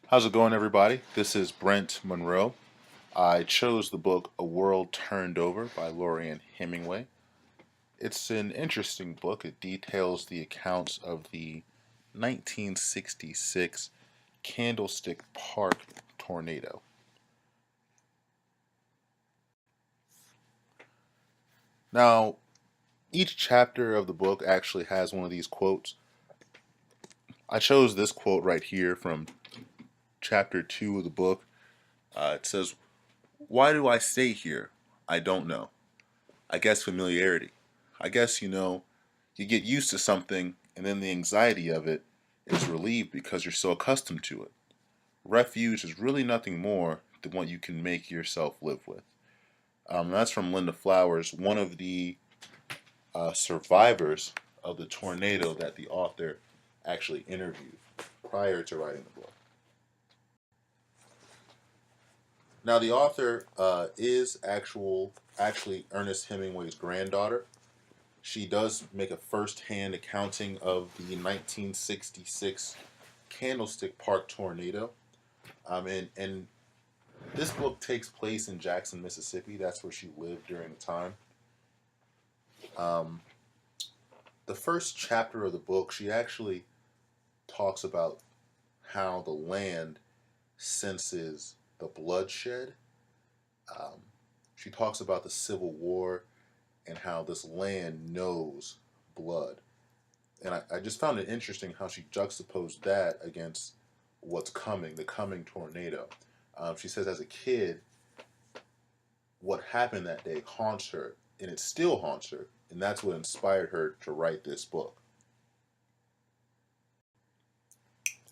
How's it going, everybody? This is Brent Monroe. I chose the book A World Turned Over by Lorianne Hemingway. It's an interesting book. It details the accounts of the 1966 Candlestick Park tornado. Now, each chapter of the book actually has one of these quotes. I chose this quote right here from chapter 2 of the book. It says, "Why do I stay here? I don't know. I guess familiarity. I guess, you get used to something and then the anxiety of it is relieved because you're so accustomed to it. Refuge is really nothing more than what you can make yourself live with." That's from Linda Flowers, one of the survivors of the tornado that the author actually interviewed prior to writing the book. Now, the author is actually Ernest Hemingway's granddaughter. She does make a first-hand accounting of the 1966 Candlestick Park tornado. And this book takes place in Jackson, Mississippi. That's where she lived during the time. Um, the first chapter of the book, she actually talks about how the land senses the bloodshed. Um, she talks about the Civil War and how this land knows blood. And I just found it interesting how she juxtaposed that against what's coming, the coming tornado. She says, as a kid, what happened that day haunts her, and it still haunts her, and that's what inspired her to write this book.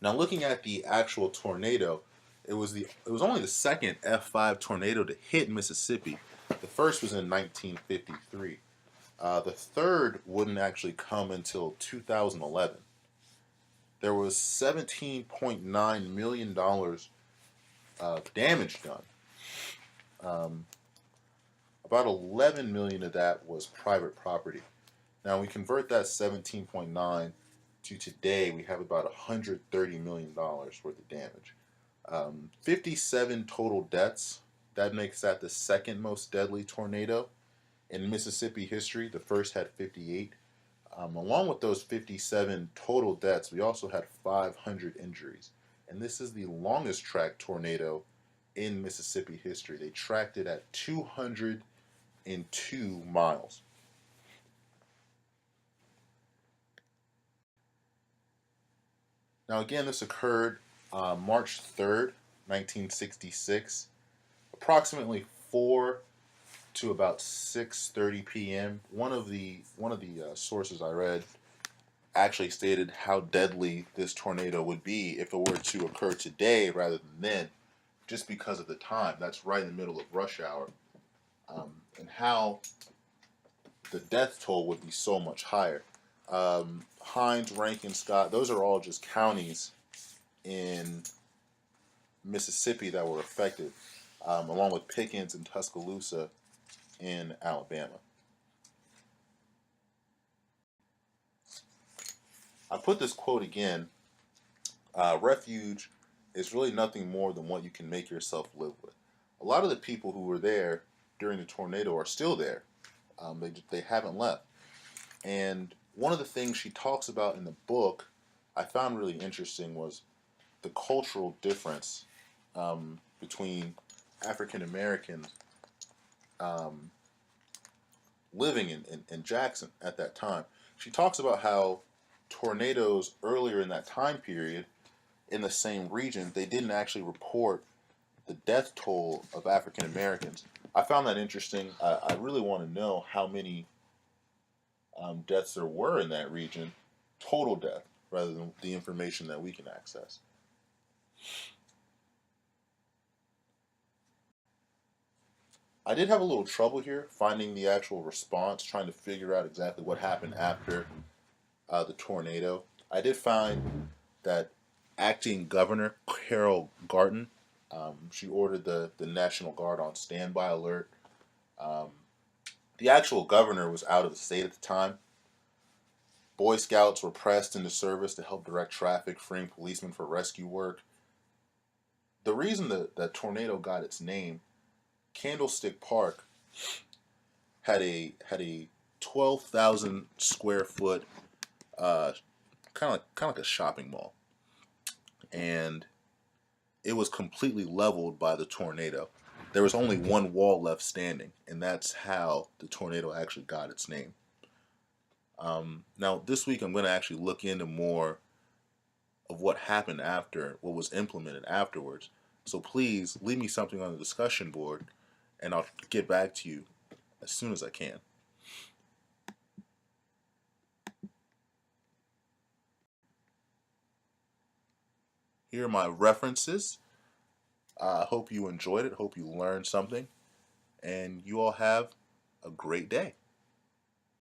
Now, looking at the actual tornado, it was only the second F5 tornado to hit Mississippi. The first was in 1953. The third wouldn't actually come until 2011. There was $17.9 million damage done. Um, about 11 million of that was private property. Now we convert that 17.9 to today, we have about $130 million worth of damage. 57 total deaths. That makes that the second most deadly tornado in Mississippi history. The first had 58. Along with those 57 total deaths, we also had 500 injuries. And this is the longest track tornado in Mississippi history. They tracked it at 202 miles. Now, again, this occurred March 3rd, 1966, approximately 4 to about 6:30 p.m. One of the sources I read actually stated how deadly this tornado would be if it were to occur today rather than then, just because of the time. That's right in the middle of rush hour, and how the death toll would be so much higher. Hinds, Rankin, Scott, those are all just counties in Mississippi that were affected, along with Pickens and Tuscaloosa in Alabama. I put this quote again: refuge is really nothing more than what you can make yourself live with. A lot of the people who were there during the tornado are still there. They haven't left. And one of the things she talks about in the book I found really interesting was the cultural difference between African Americans um, living in Jackson at that time. She talks about how tornadoes earlier in that time period in the same region, they didn't actually report the death toll of African Americans. I found that interesting. I really want to know how many deaths there were in that region, total death, rather than the information that we can access. I did have a little trouble here finding the actual response, trying to figure out exactly what happened after the tornado. I did find that acting governor Carol Garton, she ordered the National Guard on standby alert. Um, the actual governor was out of the state at the time. Boy Scouts were pressed into service to help direct traffic, freeing policemen for rescue work. the reason that tornado got its name, Candlestick Park had a 12,000 square foot kind of like a shopping mall, and it was completely leveled by the tornado. There was only one wall left standing, and that's how the tornado actually got its name. Now, this week I'm going to actually look into more of what happened after, what was implemented afterwards. So please leave me something on the discussion board, and I'll get back to you as soon as I can. Here are my references. I hope you enjoyed it. Hope you learned something. And you all have a great day.